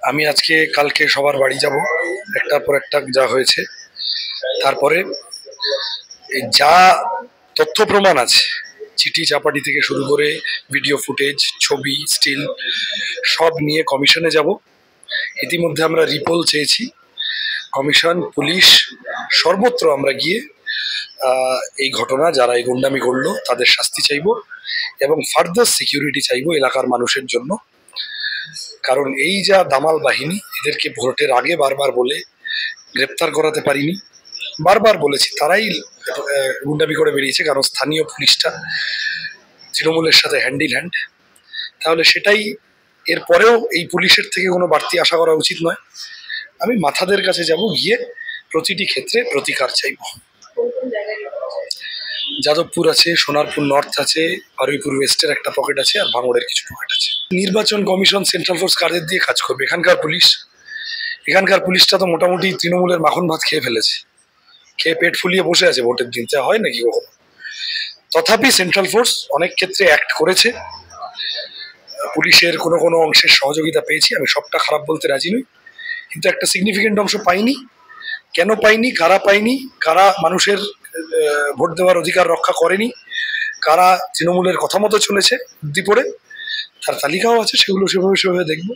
আমি আজকে কালকে সবার বাড়ি যাব, একটার পর একটা যা হয়েছে। তারপরে যা তথ্য প্রমাণ আছে, চিঠি চাপাটি থেকে শুরু করে ভিডিও ফুটেজ, ছবি, স্টিল, সব নিয়ে কমিশনে যাব। ইতিমধ্যে আমরা রিপোর্ট চেয়েছি, কমিশন, পুলিশ, সর্বত্র আমরা গিয়ে এই ঘটনা, যারা এই গুন্ডামি করলো তাদের শাস্তি চাইব এবং ফার্দার সিকিউরিটি চাইব এলাকার মানুষের জন্য। কারণ এই যা দামাল বাহিনী, এদেরকে ভোটের আগে বারবার বলে গ্রেপ্তার করাতে পারিনি। বারবার বলেছি, তারাই গুন্ডামি করে বেরিয়েছে, কারণ স্থানীয় পুলিশটা তৃণমূলের সাথে হ্যান্ড ইন হ্যান্ড। তাহলে সেটাই, এরপরেও এই পুলিশের থেকে কোনো বাড়তি আশা করা উচিত নয়। আমি মাথাদের কাছে যাব, গিয়ে প্রতিটি ক্ষেত্রে প্রতিকার চাইব। যাদবপুর আছে, সোনারপুর নর্থ আছে, বারুইপুর ওয়েস্টের একটা পকেট আছে, আর ভাঙড়ের কিছু পকেট আছে। নির্বাচন কমিশন, সেন্ট্রাল ফোর্স কাদের দিয়ে কাজ করবে? এখানকার পুলিশটা তো মোটামুটি তৃণমূলের মাখন ভাত খেয়ে ফেলেছে, খেয়ে পেট ফুলিয়ে বসে আছে ভোটের দিন। তা হয় নাকি কখনো? তথাপি সেন্ট্রাল ফোর্স অনেক ক্ষেত্রে অ্যাক্ট করেছে, পুলিশের কোনো কোনো অংশের সহযোগিতা পেয়েছি। আমি সবটা খারাপ বলতে রাজি নই, কিন্তু একটা সিগনিফিকেন্ট অংশ পাইনি। কেন পাইনি, কারা পাইনি, কারা মানুষের ভোট দেওয়ার অধিকার রক্ষা করেনি, কারা তৃণমূলের কথা মতো চলেছে বুদ্ধি পড়ে, তার তালিকাও আছে, সেগুলো সেভাবে দেখবো।